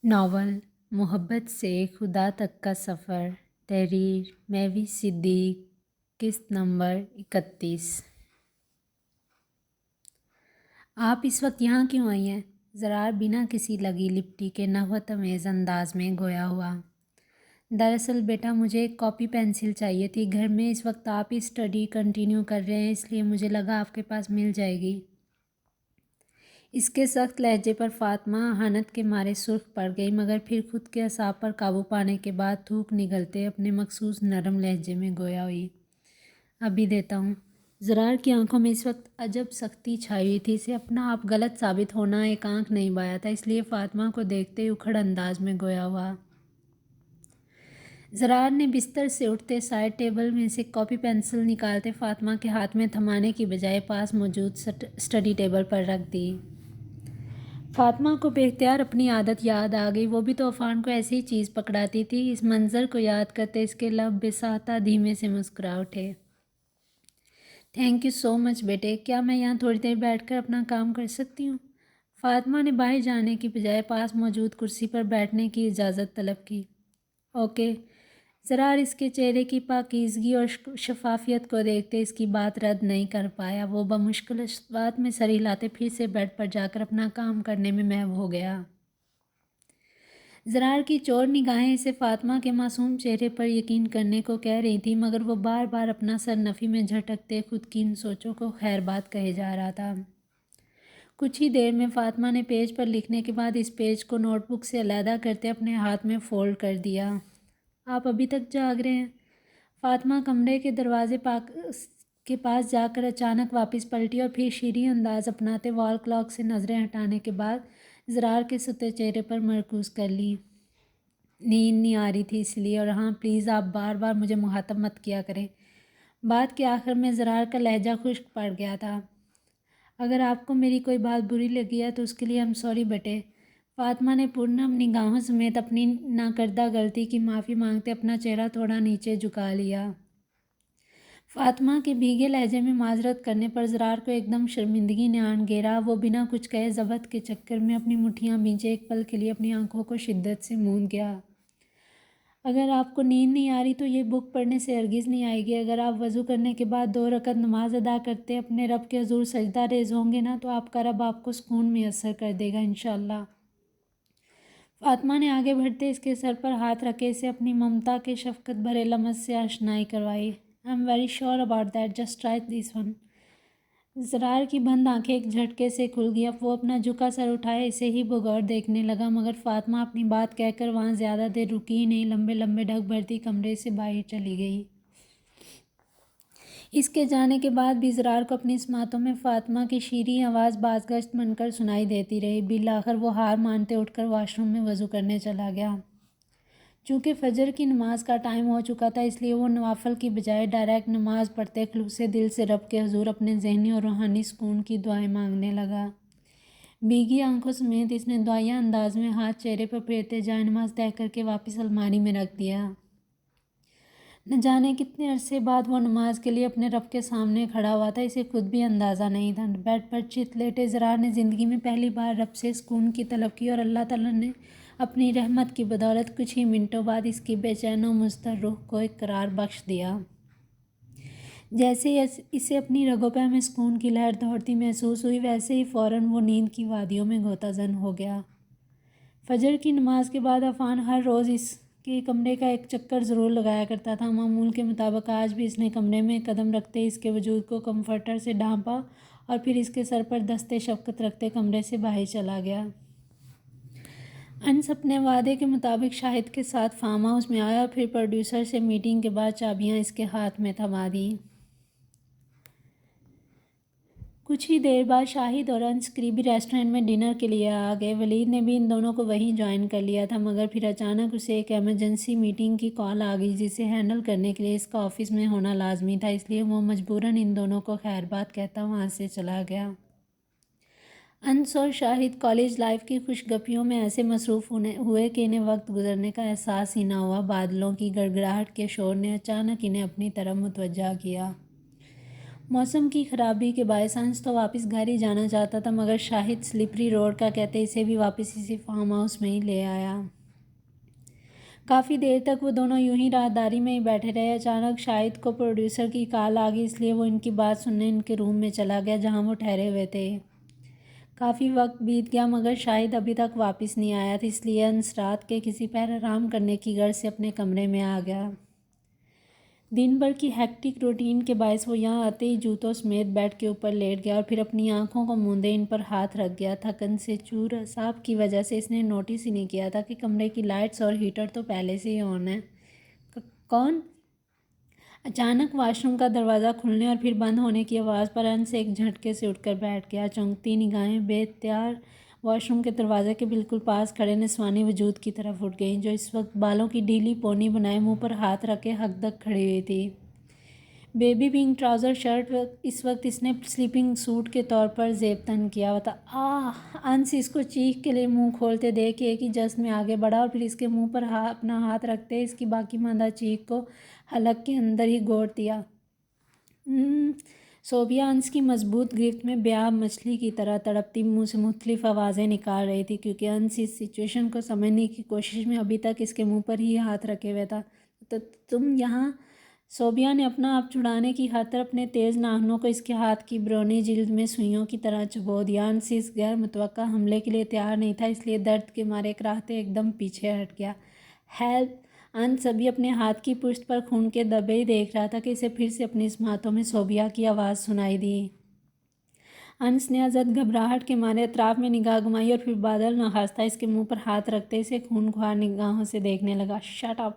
Novel محبت سے خدا تک کا سفر، تحریر مہوی صدیق، قسط نمبر 31۔ آپ اس وقت یہاں کیوں آئی ہیں؟ زرار بنا کسی لگی لپٹی کے نخوت آمیز انداز میں گویا ہوا۔ دراصل بیٹا مجھے ایک کاپی پینسل چاہیے تھی، گھر میں اس وقت آپ اسٹڈی کنٹینیو کر رہے ہیں، اس لیے مجھے لگا آپ کے پاس مل جائے گی۔ اس کے سخت لہجے پر فاطمہ اہانت کے مارے سرخ پڑ گئی، مگر پھر خود کے اعصاب پر قابو پانے کے بعد تھوک نگلتے اپنے مخصوص نرم لہجے میں گویا ہوئی، ابھی دیتا ہوں۔ زرار کی آنکھوں میں اس وقت عجب سختی چھائی ہوئی تھی، اسے اپنا آپ غلط ثابت ہونا ایک آنکھ نہیں بایا تھا، اس لیے فاطمہ کو دیکھتے ہی اکھڑ انداز میں گویا ہوا۔ زرار نے بستر سے اٹھتے سائڈ ٹیبل میں سے کاپی پینسل نکالتے فاطمہ کے ہاتھ میں تھمانے کی بجائے پاس موجود اسٹڈی ٹیبل پر رکھ دی۔ فاطمہ کو بے اختیار اپنی عادت یاد آ گئی، وہ بھی تو عفان کو ایسی ہی چیز پکڑاتی تھی۔ اس منظر کو یاد کرتے اس کے لب بساطہ دھیمے سے مسکرا اٹھے۔ تھینک یو سو مچ بیٹے، کیا میں یہاں تھوڑی دیر بیٹھ کر اپنا کام کر سکتی ہوں؟ فاطمہ نے باہر جانے کی بجائے پاس موجود کرسی پر بیٹھنے کی اجازت طلب کی۔ اوکے۔ زرار اس کے چہرے کی پاکیزگی اور شفافیت کو دیکھتے اس کی بات رد نہیں کر پایا۔ وہ بمشکل بات میں سر ہلاتے پھر سے بیڈ پر جا کر اپنا کام کرنے میں محو ہو گیا۔ زرار کی چور نگاہیں اسے فاطمہ کے معصوم چہرے پر یقین کرنے کو کہہ رہی تھیں، مگر وہ بار بار اپنا سر نفی میں جھٹکتے خود کی ان سوچوں کو خیر بات کہے جا رہا تھا۔ کچھ ہی دیر میں فاطمہ نے پیج پر لکھنے کے بعد اس پیج کو نوٹ بک سے علیحدہ کرتے اپنے ہاتھ میں فولڈ کر دیا۔ آپ ابھی تک جاگ رہے ہیں؟ فاطمہ کمرے کے دروازے کے پاس جا کر اچانک واپس پلٹی اور پھر شیریں انداز اپناتے وال کلاک سے نظریں ہٹانے کے بعد زرار کے ستے چہرے پر مرکوز کر لی۔ نیند نہیں آ رہی تھی اس لیے، اور ہاں پلیز آپ بار بار مجھے مخاطب مت کیا کریں۔ بات کے آخر میں زرار کا لہجہ خشک پڑ گیا تھا۔ اگر آپ کو میری کوئی بات بری لگی ہے تو اس کے لیے I'm sorry بیٹے۔ فاطمہ نے پورنم نگاہوں سمیت اپنی ناکردہ غلطی کی معافی مانگتے اپنا چہرہ تھوڑا نیچے جھکا لیا۔ فاطمہ کے بھیگے لہجے میں معذرت کرنے پر زرار کو ایک دم شرمندگی نے آن گھیرا۔ وہ بنا کچھ کہے ضبط کے چکر میں اپنی مٹھیاں بھینچے ایک پل کے لیے اپنی آنکھوں کو شدت سے موند گیا۔ اگر آپ کو نیند نہیں آ رہی تو یہ بک پڑھنے سے ہرگز نہیں آئے گی۔ اگر آپ وضو کرنے کے بعد 2 رکعت نماز ادا کرتے اپنے رب کے حضور سجدہ ریز ہوں گے نا تو آپ کا رب آپ کو سکون میسر کر دے گا انشاءاللہ۔ فاطمہ نے آگے بڑھتے اس کے سر پر ہاتھ رکھے اسے اپنی ممتا کے شفقت بھرے لمس سے آشنائی کروائی۔ I'm very sure about that. Just try this one. زرار کی بند آنکھیں ایک جھٹکے سے کھل گئی۔ اب وہ اپنا جھکا سر اٹھائے اسے ہی بغور دیکھنے لگا، مگر فاطمہ اپنی بات کہہ کر وہاں زیادہ دیر رکی ہی نہیں، لمبے لمبے ڈھک بھرتی کمرے سے باہر چلی گئی۔ اس کے جانے کے بعد بھی زرار کو اپنی سماعتوں میں فاطمہ کی شیریں آواز بازگشت بن کر سنائی دیتی رہی۔ بالآخر وہ ہار مانتے اٹھ کر واش روم میں وضو کرنے چلا گیا۔ چونکہ فجر کی نماز کا ٹائم ہو چکا تھا اس لیے وہ نوافل کی بجائے ڈائریکٹ نماز پڑھتے خلوص دل سے رب کے حضور اپنے ذہنی اور روحانی سکون کی دعائیں مانگنے لگا۔ بھیگی آنکھوں سمیت اس نے دعائیہ انداز میں ہاتھ چہرے پر پھیرتے جائے نماز طے کر کے واپس الماری میں رکھ دیا۔ نہ جانے کتنے عرصے بعد وہ نماز کے لیے اپنے رب کے سامنے کھڑا ہوا تھا، اسے خود بھی اندازہ نہیں تھا۔ بیڈ پر چت لیٹے زرار نے زندگی میں پہلی بار رب سے سکون کی طلب کی، اور اللہ تعالیٰ نے اپنی رحمت کی بدولت کچھ ہی منٹوں بعد اس کی بے چین و مضطر روح کو ایک قرار بخش دیا۔ جیسے ہی اسے اپنی رگوں پہ میں سکون کی لہر دوڑتی محسوس ہوئی، ویسے ہی فوراً وہ نیند کی وادیوں میں غوطہ زن ہو گیا۔ فجر کی نماز کے بعد عفان ہر روز اس کے کمرے کا ایک چکر ضرور لگایا کرتا تھا۔ معمول کے مطابق آج بھی اس نے کمرے میں قدم رکھتے اس کے وجود کو کمفرٹر سے ڈھانپا اور پھر اس کے سر پر دستے شفقت رکھتے کمرے سے باہر چلا گیا۔ انس اپنے وعدے کے مطابق شاہد کے ساتھ فارم ہاؤس میں آیا اور پھر پروڈیوسر سے میٹنگ کے بعد چابیاں اس کے ہاتھ میں تھما دیں۔ کچھ ہی دیر بعد شاہد اور انس قریبی ریسٹورنٹ میں ڈنر کے لیے آ گئے۔ ولید نے بھی ان دونوں کو وہیں جوائن کر لیا تھا، مگر پھر اچانک اسے ایک ایمرجنسی میٹنگ کی کال آ گئی جسے ہینڈل کرنے کے لیے اس کا آفس میں ہونا لازمی تھا، اس لیے وہ مجبوراً ان دونوں کو خیر بات کہتا وہاں سے چلا گیا۔ انس اور شاہد کالج لائف کی خوش گپیوں میں ایسے مصروف ہوئے کہ انہیں وقت گزرنے کا احساس ہی نہ ہوا۔ بادلوں کی گڑگڑاہٹ کے شور نے اچانک انہیں اپنی طرف متوجہ کیا۔ موسم کی خرابی کے باعث انس تو واپس گھر ہی جانا چاہتا تھا، مگر شاہد سلپری روڈ کا کہتے اسے بھی واپس اسی فارم ہاؤس میں ہی لے آیا۔ کافی دیر تک وہ دونوں یوں ہی راہداری میں ہی بیٹھے رہے۔ اچانک شاہد کو پروڈیوسر کی کال آ گئی، اس لیے وہ ان کی بات سننے ان کے روم میں چلا گیا جہاں وہ ٹھہرے ہوئے تھے۔ کافی وقت بیت گیا مگر شاہد ابھی تک واپس نہیں آیا تھا، اس لیے انس رات کے کسی پہر آرام کرنے کی غرض سے اپنے کمرے میں آ گیا۔ دن بھر کی ہیکٹک روٹین کے باعث وہ یہاں آتے ہی جوتوں سمیت بیڈ کے اوپر لیٹ گیا اور پھر اپنی آنکھوں کو موندے ان پر ہاتھ رکھ گیا۔ تھکن سے چور اعصاب کی وجہ سے اس نے نوٹس ہی نہیں کیا تھا کہ کمرے کی لائٹس اور ہیٹر تو پہلے سے ہی آن ہے۔ کون؟ اچانک واش روم کا دروازہ کھلنے اور پھر بند ہونے کی آواز پر انس ایک جھٹکے سے اٹھ کر بیٹھ گیا۔ چونکتی نگاہیں بے اختیار واش روم کے دروازے کے بالکل پاس کھڑے نسوانی وجود کی طرف اٹھ گئیں، جو اس وقت بالوں کی ڈھیلی پونی بنائے منہ پر ہاتھ رکھ کے ہک دک کھڑی ہوئی تھی۔ بیبی پنک ٹراؤزر شرٹ اس وقت اس نے سلیپنگ سوٹ کے طور پر زیب تن کیا ہوا تھا۔ انس اس کو چیخ کے لیے منہ کھولتے دیکھ ایک ہی جست میں آگے بڑھا اور پھر اس کے منہ پر اپنا ہاتھ رکھتے اس کی باقی ماندہ چیخ کو حلق کے اندر ہی گوڑ دیا۔ صوبیہ انس کی مضبوط گرفت میں بے-آب مچھلی کی طرح تڑپتی منہ سے مختلف آوازیں نکال رہی تھی، کیونکہ انس اس سچویشن کو سمجھنے کی کوشش میں ابھی تک اس کے منہ پر ہی ہاتھ رکھے ہوئے تھا۔ تم یہاں؟ صوبیہ نے اپنا آپ چھڑانے کی خاطر اپنے تیز ناخنوں کو اس کے ہاتھ کی برونی جلد میں سوئیوں کی طرح چبو دیا۔ انس اس غیر متوقع حملے کے لیے تیار نہیں تھا، اس لیے درد کے مارے کراہتے ایک دم پیچھے ہٹ گیا۔ ہیلپ! انس ابھی اپنے ہاتھ کی پشت پر خون کے دھبے ہی دیکھ رہا تھا کہ اسے پھر سے اپنی سماعتوں میں صوبیہ کی آواز سنائی دی۔ انس نے ازحد گھبراہٹ کے مارے اطراف میں نگاہ گھمائی اور پھر بادل ناخواستہ اس کے منہ پر ہاتھ رکھتے اسے خونخوار نگاہوں سے دیکھنے لگا۔ Shut up!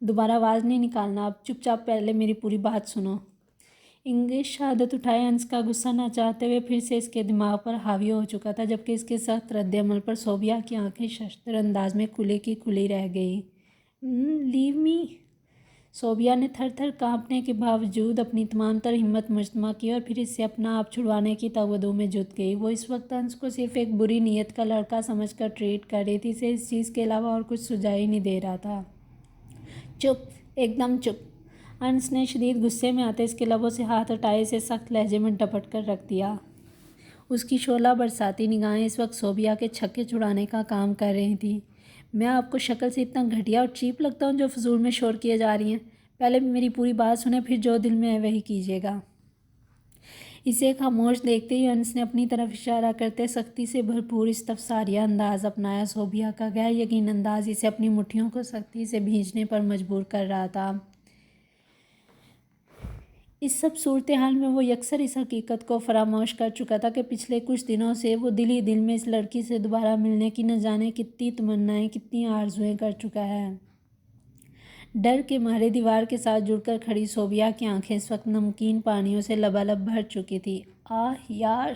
دوبارہ آواز نہیں نکالنا، اب چپ چاپ پہلے میری پوری بات سنو۔ انگلش شہادت اٹھائے انس کا غصہ نہ چاہتے ہوئے پھر سے اس کے دماغ پر حاوی ہو چکا تھا، جبکہ اس کے سخت رد عمل پر صوبیہ کی آنکھیں ششدر انداز میں کھلی کی کھلی رہ گئیں۔ لیو می! صوبیہ نے تھر تھر کانپنے کے باوجود اپنی تمام تر ہمت مجتمع کی اور پھر اس سے اپنا آپ چھڑوانے کی تگ-و-دو میں جت گئی۔ وہ اس وقت انس کو صرف ایک بری نیت کا لڑکا سمجھ کر ٹریٹ کر رہی تھی، اسے اس چیز کے علاوہ اور کچھ سجائی نہیں دے رہا تھا۔ چپ! ایک دم چپ! انس نے شدید غصے میں آتے اس کے لبوں سے ہاتھ ہٹائے اسے سخت لہجے میں ڈپٹ کر رکھ دیا۔ اس کی شعلہ برساتی نگاہیں اس وقت صوبیہ کے چھکے چھڑانے کا کام کر رہی تھیں۔ میں آپ کو شکل سے اتنا گھٹیا اور چیپ لگتا ہوں جو فضول میں شور کیے جا رہی ہیں؟ پہلے میری پوری بات سنیں، پھر جو دل میں ہے وہی کیجیے گا۔ اسے خاموش دیکھتے ہی انس نے اپنی طرف اشارہ کرتے سختی سے بھرپور استفساریہ انداز اپنایا۔ صوبیہ کا غیر یقین انداز اسے اپنی مٹھیوں کو سختی سے بھینچنے پر مجبور کر رہا تھا۔ اس سب صورتحال میں وہ یکسر اس حقیقت کو فراموش کر چکا تھا کہ پچھلے کچھ دنوں سے وہ دل ہی دل میں اس لڑکی سے دوبارہ ملنے کی نہ جانے کتنی تمنائیں، کتنی آرزوئیں کر چکا ہے۔ ڈر کے مارے دیوار کے ساتھ جڑ کر کھڑی صوبیہ کی آنکھیں اس وقت نمکین پانیوں سے لبالب بھر چکی تھیں۔ یار!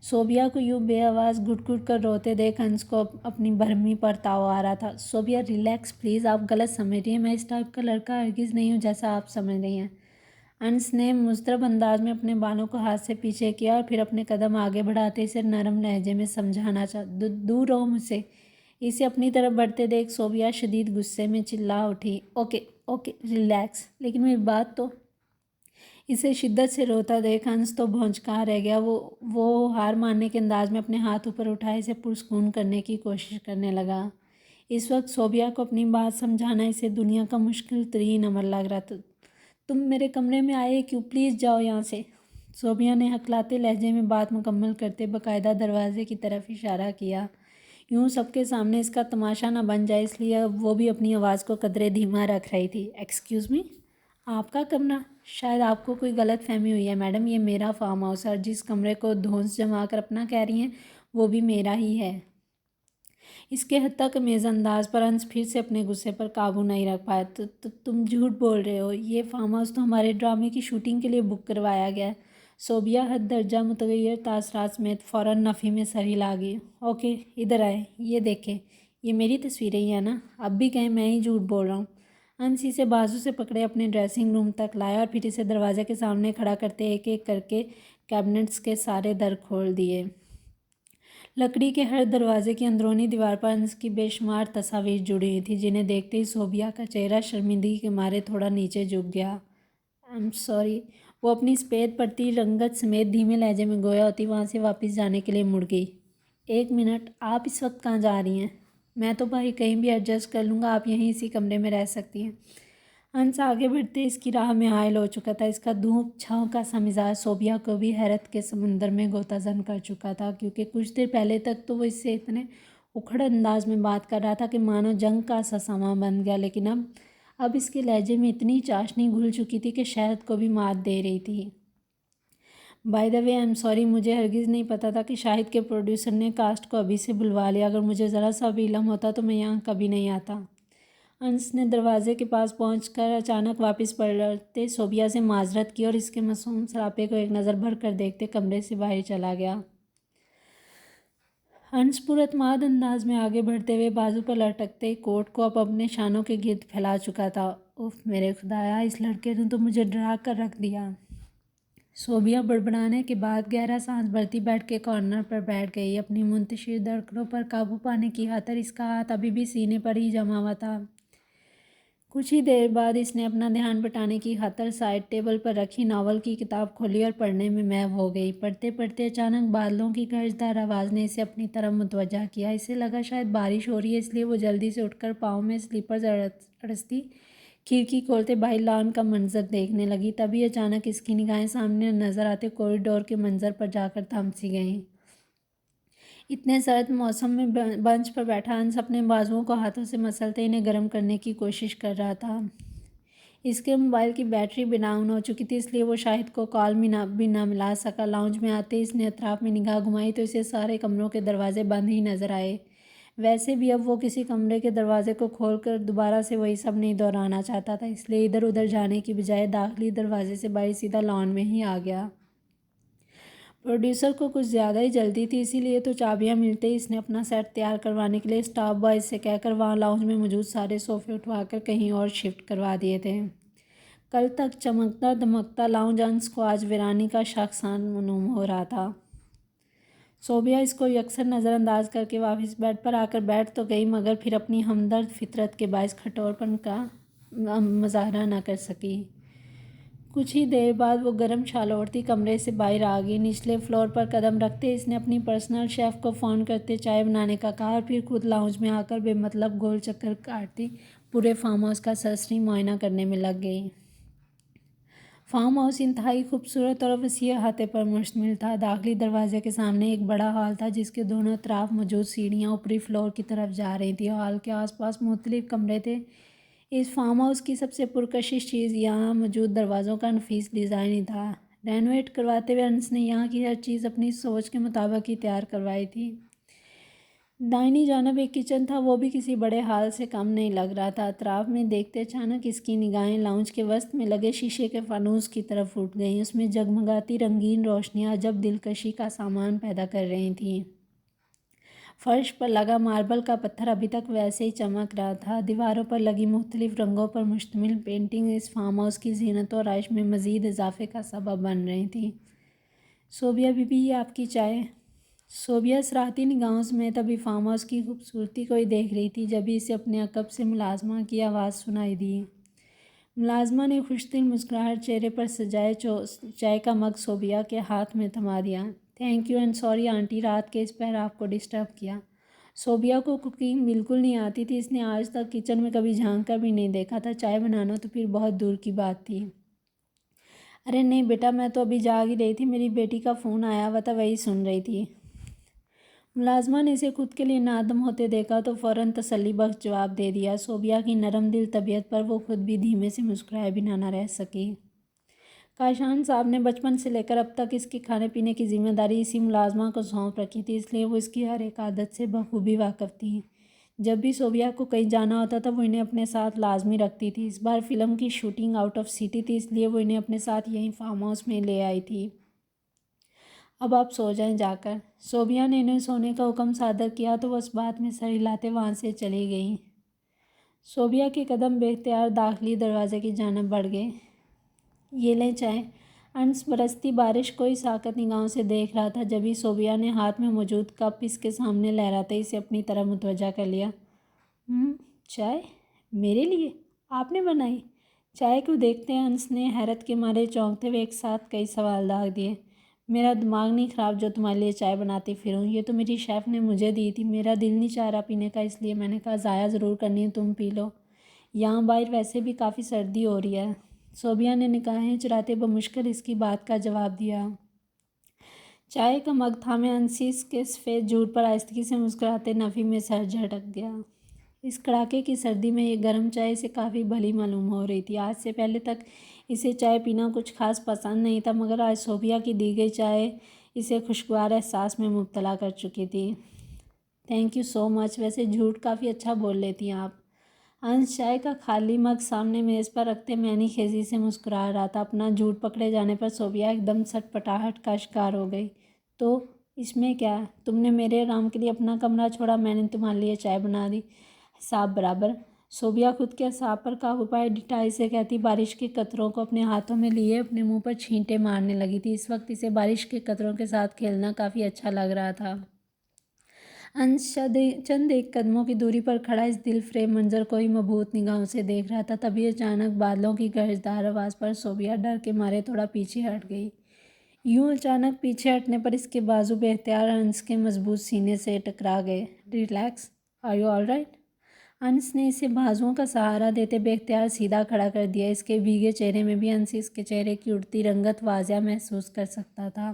صوبیہ کو یوں بے آواز گھٹ گھٹ کر روتے دیکھ انس کو اپنی برہمی پر تاؤ آ رہا تھا۔ صوبیہ ریلیکس پلیز، آپ غلط سمجھ رہی ہیں، میں اس ٹائپ کا لڑکا ہرگز نہیں ہوں جیسا آپ سمجھ رہی ہیں۔ انس نے مضطرب انداز میں اپنے بالوں کو ہاتھ سے پیچھے کیا اور پھر اپنے قدم آگے بڑھاتے اسے نرم لہجے میں سمجھانا چاہا۔ دور رہو مجھ سے! اسے اپنی طرف بڑھتے دیکھ صوبیہ شدید غصے میں چلا اٹھی۔ اوکے اوکے ریلیکس، لیکن میری بات تو… اسے شدت سے روتا دیکھ انس تو بھونچکا رہ گیا۔ وہ ہار ماننے کے انداز میں اپنے ہاتھ اوپر اٹھائے اسے پرسکون کرنے کی کوشش کرنے لگا۔ اس وقت صوبیہ کو اپنی بات سمجھانا اسے دنیا کا مشکل ترین عمل لگ رہا تھا۔ تم میرے کمرے میں آئے کیوں؟ پلیز جاؤ یہاں سے! صوبیہ نے ہکلاتے لہجے میں بات مکمل کرتے باقاعدہ دروازے کی طرف اشارہ کیا، یوں سب کے سامنے اس کا تماشا نہ بن جائے، اس لیے اب وہ بھی اپنی آواز کو قدرے دھیما رکھ رہی تھی۔ Excuse me! آپ کا کمرہ؟ شاید آپ کو کوئی غلط فہمی ہوئی ہے میڈم، یہ میرا فارم ہاؤس ہے اور جس کمرے کو دھونس جما کر اپنا کہہ رہی ہیں وہ بھی میرا ہی ہے۔ اس کے حتیٰ کمیز انداز پر انس پھر سے اپنے غصے پر قابو نہیں رکھ پایا۔ تم جھوٹ بول رہے ہو، یہ فارم ہاؤس تو ہمارے ڈرامے کی شوٹنگ کے لیے بک کروایا گیا ہے۔ صوبیہ حد درجہ متغیر تاثرات سمیت فوراً نفی میں سر ہلا گئی۔ اوکے ادھر آئے، یہ دیکھیں، یہ میری تصویریں ہی ہیں نا؟ اب بھی کہیں میں ہی جھوٹ بول رہا ہوں؟ انس اسے بازو سے پکڑے اپنے ڈریسنگ روم تک لایا اور پھر اسے دروازے کے سامنے کھڑا کرتے ایک ایک کر کے کیبنٹس کے سارے در کھول دیے۔ لکڑی کے ہر دروازے کی اندرونی دیوار پر انس کی بے شمار تصاویر جڑی ہوئی تھیں، جنہیں دیکھتے ہی صوبیہ کا چہرہ شرمندگی کے مارے تھوڑا نیچے جھک گیا۔ آئی ایم سوری، وہ اپنی سفید پڑتی رنگت سمیت دھیمے لہجے میں گویا ہوتی وہاں سے واپس جانے کے لیے مڑ گئی۔ 1 منٹ، آپ اس وقت کہاں جا رہی ہیں؟ میں تو بھائی کہیں بھی ایڈجسٹ کر لوں گا، آپ یہیں اسی کمرے میں رہ سکتی ہیں۔ ہنس آگے بڑھتے اس کی راہ میں حائل ہو چکا تھا۔ اس کا دھوپ چھاؤں کا سا مزاج صوبیہ کو بھی حیرت کے سمندر میں غوطہ زن کر چکا تھا، کیونکہ کچھ دیر پہلے تک تو وہ اس سے اتنے اکھڑ انداز میں بات کر رہا تھا کہ مانو جنگ کا سا سماں بن گیا، لیکن اب اس کے لہجے میں اتنی چاشنی گھل چکی تھی کہ شہد کو بھی مات دے رہی تھی۔ By the way, I am sorry, مجھے ہرگز نہیں پتا تھا کہ شاہد کے پروڈیوسر نے کاسٹ کو ابھی سے بلوا لیا۔ اگر مجھے ذرا سا بھی علم ہوتا تو میں یہاں کبھی نہیں آتا۔ انس نے دروازے کے پاس پہنچ کر اچانک واپس پلٹتے صوبیہ سے معذرت کی اور اس کے معصوم سراپے کو ایک نظر بھر کر دیکھتے کمرے سے باہر چلا گیا۔ انس پراعتماد انداز میں آگے بڑھتے ہوئے بازو پر لٹکتے کوٹ کو اب اپنے شانوں کے گرد پھیلا چکا تھا۔ اف میرے خدایا، اس لڑکے نے تو مجھے ڈرا کر رکھ دیا۔ صوبیہ بڑبڑانے کے بعد گہرا سانس بھرتی بیڈ کے کارنر پر بیٹھ گئی۔ اپنی منتشر دھڑکنوں پر قابو پانے کی خاطر اس کا ہاتھ ابھی بھی سینے پر ہی جما ہوا تھا۔ کچھ ہی دیر بعد اس نے اپنا دھیان بٹانے کی خاطر سائڈ ٹیبل پر رکھی ناول کی کتاب کھولی اور پڑھنے میں محو ہو گئی۔ پڑھتے پڑھتے اچانک بادلوں کی گرجدار آواز نے اسے اپنی طرف متوجہ کیا۔ اسے لگا شاید بارش ہو رہی ہے، اس لیے وہ جلدی سے اٹھ کر پاؤں میں سلیپرز اڑستی کھڑکی کھولتے باہر لان کا منظر دیکھنے لگی۔ تبھی اچانک اس کی نگاہیں سامنے نظر آتے کوریڈور کے منظر پر جا کر تھم سی گئیں۔ اتنے سرد موسم میں بنچ پر بیٹھا انس اپنے بازوؤں کو ہاتھوں سے مسلتے انہیں گرم کرنے کی کوشش کر رہا تھا۔ اس کے موبائل کی بیٹری بھی ڈاؤن ہو چکی تھی، اس لیے وہ شاہد کو کال بھی نہ ملا سکا۔ لاؤنج میں آتے ہی اس نے اطراف میں نگاہ گھمائی تو اسے سارے کمروں کے دروازے بند ہی نظر آئے۔ ویسے بھی اب وہ کسی کمرے کے دروازے کو کھول کر دوبارہ سے وہی سب نہیں دہرانا چاہتا تھا، اس لیے ادھر ادھر جانے کی بجائے داخلی دروازے سے باہر سیدھا لان میں ہی آ گیا۔ پروڈیوسر کو کچھ زیادہ ہی جلدی تھی، اسی لیے تو چابیاں ملتے ہی اس نے اپنا سیٹ تیار کروانے کے لیے اسٹاف بوائز سے کہہ کر وہاں لاؤنج میں موجود سارے صوفے اٹھوا کر کہیں اور شفٹ کروا دیے تھے۔ کل تک چمکتا دمکتا لاؤنج انس کو آج ویرانی کا شاخسان معلوم ہو رہا تھا۔ صوبیہ اس کو یکسر نظر انداز کر کے واپس بیڈ پر آ کر بیٹھ تو گئی، مگر پھر اپنی ہمدرد فطرت کے باعث کھٹور پن کا مظاہرہ نہ کر سکی۔ کچھ ہی دیر بعد وہ گرم شال اوڑھتی کمرے سے باہر آ گئی۔ نچلے فلور پر قدم رکھتے اس نے اپنی پرسنل شیف کو فون کرتے چائے بنانے کا کہا اور پھر خود لاؤنج میں آ کر بے مطلب گول چکر کاٹتی پورے فارم ہاؤس کا سرسری معائنہ کرنے میں لگ گئی۔ فارم ہاؤس انتہائی خوبصورت اور وسیع احاطے پر مشتمل تھا۔ داخلی دروازے کے سامنے ایک بڑا ہال تھا جس کے دونوں اطراف موجود سیڑھیاں اوپری فلور کی طرف جا رہی تھیں۔ ہال کے آس پاس مختلف کمرے تھے۔ اس فارم ہاؤس کی سب سے پرکشش چیز یہاں موجود دروازوں کا نفیس ڈیزائن ہی تھا۔ رینوویٹ کرواتے ہوئے انس نے یہاں کی ہر چیز اپنی سوچ کے مطابق ہی تیار کروائی تھی۔ دائنی جانب ایک کچن تھا، وہ بھی کسی بڑے ہال سے کم نہیں لگ رہا تھا۔ اطراف میں دیکھتے اچانک اس کی نگاہیں لاؤنج کے وسط میں لگے شیشے کے فانوس کی طرف اٹھ گئیں۔ اس میں جگمگاتی رنگین روشنیاں عجب دلکشی کا سامان پیدا کر رہی تھیں۔ فرش پر لگا ماربل کا پتھر ابھی تک ویسے ہی چمک رہا تھا۔ دیواروں پر لگی مختلف رنگوں پر مشتمل پینٹنگ اس فارم ہاؤس کی زینت و آرائش میں مزید اضافے کا سبب بن رہی تھیں۔ صوبیہ بی بی، یہ آپ کی چائے۔ صوبیہ صراحتی نگاہوں سمیت ابھی فارم ہاؤس کی خوبصورتی کو ہی دیکھ رہی تھی، جبھی اسے اپنے عقب سے ملازمہ کی آواز سنائی دی۔ ملازمہ نے خوش دل مسکراہٹ چہرے پر سجائے چائے کا مگ صوبیہ کے ہاتھ میں تھما دیا۔ Thank you and sorry aunty, رات کے اس پہر آپ کو ڈسٹرب کیا۔ صوبیہ کو کوکنگ بالکل نہیں آتی تھی، اس نے آج تک کچن میں کبھی جھانک کر بھی نہیں دیکھا تھا، چائے بنانا تو پھر بہت دور کی بات تھی۔ ارے نہیں بیٹا، میں تو ابھی جاگ ہی رہی تھی، میری بیٹی کا فون آیا ہوا تھا، وہی سن رہی تھی۔ ملازمہ نے اسے خود کے لیے نادم ہوتے دیکھا تو فوراً تسلی بخش جواب دے دیا۔ صوبیہ کی نرم دل طبیعت پر وہ خود بھی دھیمے سے مسکرائے بنا نہ رہ سکی۔ کاشان صاحب نے بچپن سے لے کر اب تک اس کے کھانے پینے کی ذمہ داری اسی ملازمہ کو سونپ رکھی تھی، اس لیے وہ اس کی ہر ایک عادت سے بخوبی واقف تھی۔ جب بھی صوبیہ کو کہیں جانا ہوتا تھا وہ انہیں اپنے ساتھ لازمی رکھتی تھی۔ اس بار فلم کی شوٹنگ آؤٹ آف سٹی تھی، اس لیے وہ انہیں اپنے ساتھ یہیں فارم ہاؤس میں لے آئی تھی۔ اب آپ سو جائیں جا کر۔ صوبیہ نے انہیں سونے کا حکم صادر کیا تو وہ اس بات میں سر ہلاتے وہاں سے چلی گئیں۔ صوبیہ کے قدم بے اختیار داخلی دروازے کی جانب بڑھ گئے۔ یہ لیں چائے۔ انس برستی بارش کو ہی ساکت نگاہوں سے دیکھ رہا تھا، جبھی صوبیہ نے ہاتھ میں موجود کپ اس کے سامنے لہراتے اسے اپنی طرف متوجہ کر لیا۔ چائے؟ میرے لیے؟ آپ نے بنائی؟ چائے کو دیکھتے انس نے حیرت کے مارے چونکتے ہوئے ایک ساتھ کئی سوال داغ دیے۔ میرا دماغ نہیں خراب جو تمہارے لیے چائے بناتی پھروں، یہ تو میری شیف نے مجھے دی تھی، میرا دل نہیں چاہ رہا پینے کا، اس لیے میں نے کہا ضائع ضرور کرنی ہے، تم پی لو، یہاں باہر ویسے بھی کافی سردی ہو رہی ہے۔ صوبیہ نے نگاہیں چراتے بمشکل اس کی بات کا جواب دیا۔ چائے کا مگ تھامے انس کے سفید جھوٹ پر آہستگی سے مسکراتے نفی میں سر جھٹک گیا۔ اس کڑاکے کی سردی میں یہ گرم چائے اسے کافی بھلی معلوم ہو رہی تھی۔ آج سے پہلے تک اسے چائے پینا کچھ خاص پسند نہیں تھا، مگر آج صوبیہ کی دی گئی چائے اسے خوشگوار احساس میں مبتلا کر چکی تھی۔ تھینک یو سو مچ، ویسے جھوٹ کافی اچھا بول لیتی ہیں آپ۔ انس چائے کا خالی مگ سامنے میز پر رکھتے معنی خیزی سے مسکرا رہا تھا۔ اپنا جھوٹ پکڑے جانے پر صوبیہ ایک دم سٹ پٹاہٹ کا شکار ہو گئی۔ تو اس میں کیا ہے؟ تم نے میرے آرام کے لیے اپنا کمرہ چھوڑا، میں نے تمہارے لیے چائے بنا دی، حساب برابر۔ صوبیہ خود کے اعصاب پر قابو پائے ڈٹائی سے کہتی بارش کے قطروں کو اپنے ہاتھوں میں لیے اپنے منہ پر چھینٹے مارنے لگی تھی۔ اس وقت اسے بارش کے قطروں کے ساتھ کھیلنا کافی اچھا لگ رہا تھا۔ انس چند ایک قدموں کی دوری پر کھڑا اس دل فریب منظر کو ہی مبہوت نگاہوں سے دیکھ رہا تھا، تبھی اچانک بادلوں کی گرجدار آواز پر صوبیہ ڈر کے مارے تھوڑا پیچھے ہٹ گئی۔ یوں اچانک پیچھے ہٹنے پر اس کے بازو بے اختیار انس کے مضبوط سینے سے ٹکرا گئے۔ Relax, are you all right? Anas نے اسے بازوؤں کا سہارا دیتے بے اختیار سیدھا کھڑا کر دیا۔ اس کے بھیگے چہرے میں بھی انس اس کے چہرے کی اڑتی رنگت واضح محسوس کر سکتا تھا۔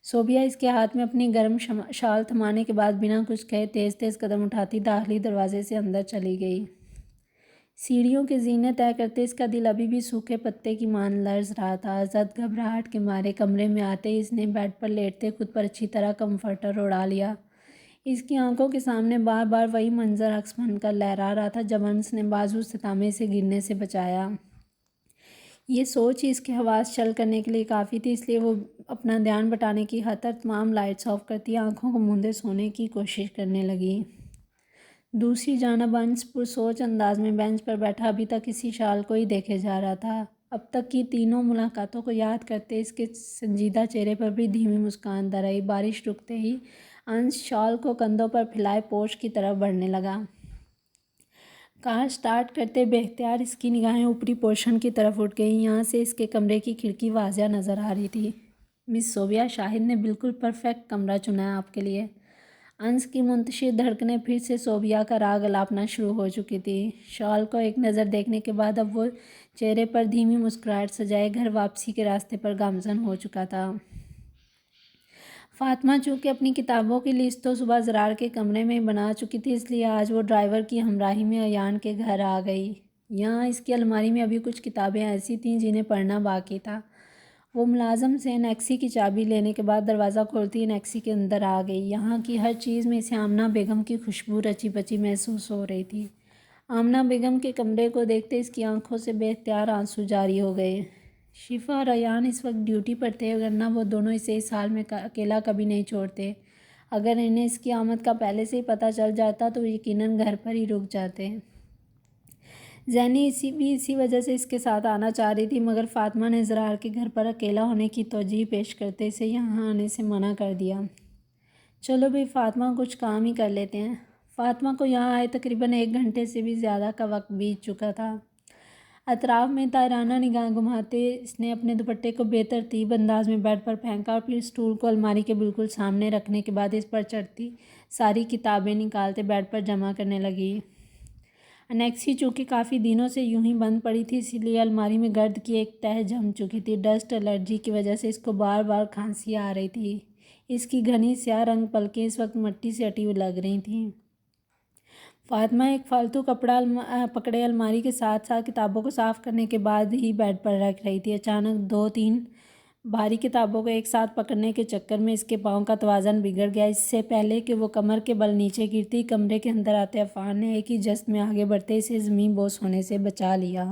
صوبیہ اس کے ہاتھ میں اپنی گرم شال تھمانے کے بعد بنا کچھ کہے تیز تیز قدم اٹھاتی داخلی دروازے سے اندر چلی گئی۔ سیڑھیوں کے زینے طے کرتے اس کا دل ابھی بھی سوکھے پتے کی مان لرز رہا تھا۔ ازد گھبراہٹ کے مارے کمرے میں آتے ہی اس نے بیڈ پر لیٹتے خود پر اچھی طرح کمفرٹر اڑا لیا۔ اس کی آنکھوں کے سامنے بار بار وہی منظر عکس بن کر لہرا رہا تھا جب انس نے بازو استحکام سے گرنے سے بچایا۔ یہ سوچ ہی اس کے حواس چل کرنے کے لیے کافی تھی، اس لیے وہ اپنا دھیان بٹانے کی خاطر تمام لائٹس آف کرتی آنکھوں کو موندے سونے کی کوشش کرنے لگی۔ دوسری جانب انس پرسوچ انداز میں بینچ پر بیٹھا ابھی تک اسی شال کو ہی دیکھے جا رہا تھا۔ اب تک کی تینوں ملاقاتوں کو یاد کرتے اس کے سنجیدہ چہرے پر بھی دھیمی مسکان در آئی۔ بارش رکتے ہی انس شال کو کندھوں پر پھیلائے پورچ کی طرف بڑھنے لگا۔ کار سٹارٹ کرتے بے اختیار اس کی نگاہیں اوپری پورشن کی طرف اٹھ گئیں۔ یہاں سے اس کے کمرے کی کھڑکی واضح نظر آ رہی تھی۔ مس صوبیہ، شاہد نے بالکل پرفیکٹ کمرہ چنا ہے آپ کے لیے۔ انس کی منتشر دھڑکنیں پھر سے صوبیہ کا راگ الاپنا شروع ہو چکی تھی۔ شال کو ایک نظر دیکھنے کے بعد اب وہ چہرے پر دھیمی مسکراہٹ سجائے گھر واپسی کے راستے پر گامزن ہو چکا تھا۔ فاطمہ چونکہ اپنی کتابوں کی لسٹ تو صبح زرار کے کمرے میں ہی بنا چکی تھی، اس لیے آج وہ ڈرائیور کی ہمراہی میں ایان کے گھر آ گئی۔ یہاں اس کی الماری میں ابھی کچھ کتابیں ایسی تھیں جنہیں پڑھنا باقی تھا۔ وہ ملازم سے انیکسی کی چابی لینے کے بعد دروازہ کھولتی انیکسی کے اندر آ گئی۔ یہاں کی ہر چیز میں اسے آمنہ بیگم کی خوشبو رچی بچی محسوس ہو رہی تھی۔ آمنہ بیگم کے کمرے کو دیکھتے اس کی آنکھوں سے بے اختیار آنسو جاری ہو گئے۔ شفا اور ایان اس وقت ڈیوٹی پر تھے، ورنہ وہ دونوں اسے اس حال میں اکیلا کبھی نہیں چھوڑتے۔ اگر انہیں اس کی آمد کا پہلے سے ہی پتہ چل جاتا تو وہ یقیناً گھر پر ہی رک جاتے۔ زینی اسی وجہ سے اس کے ساتھ آنا چاہ رہی تھی، مگر فاطمہ نے زرار کے گھر پر اکیلا ہونے کی توجیہ پیش کرتے اسے یہاں آنے سے منع کر دیا۔ چلو بھئی فاطمہ، کچھ کام ہی کر لیتے ہیں۔ فاطمہ کو یہاں آئے تقریباً 1 گھنٹے سے بھی زیادہ کا وقت بیت چکا تھا۔ اطراف میں طائرانہ نگاہ گھماتے اس نے اپنے دوپٹے کو بے ترتیب انداز میں بیڈ پر پھینکا اور پھر اسٹول کو الماری کے بالکل سامنے رکھنے کے بعد اس پر چڑھتی ساری کتابیں نکالتے بیڈ پر جمع کرنے لگی۔ انیکسی چونکہ کافی دنوں سے یوں ہی بند پڑی تھی، اسی لیے الماری میں گرد کی ایک تہہ جم چکی تھی۔ ڈسٹ الرجی کی وجہ سے اس کو بار بار کھانسی آ رہی تھی۔ اس کی گھنی سیاہ رنگ پلکیں اس وقت مٹی سے اٹی ہوئی لگ رہی تھیں۔ فاطمہ ایک فالتو کپڑا پکڑے الماری کے ساتھ ساتھ کتابوں کو صاف کرنے کے بعد ہی بیڈ پر رکھ رہی تھی۔ اچانک 2-3 بھاری کتابوں کو ایک ساتھ پکڑنے کے چکر میں اس کے پاؤں کا توازن بگڑ گیا۔ اس سے پہلے کہ وہ کمر کے بل نیچے گرتی، کمرے کے اندر آتے عفان نے ایک ہی جست میں آگے بڑھتے اسے زمین بوس ہونے سے بچا لیا۔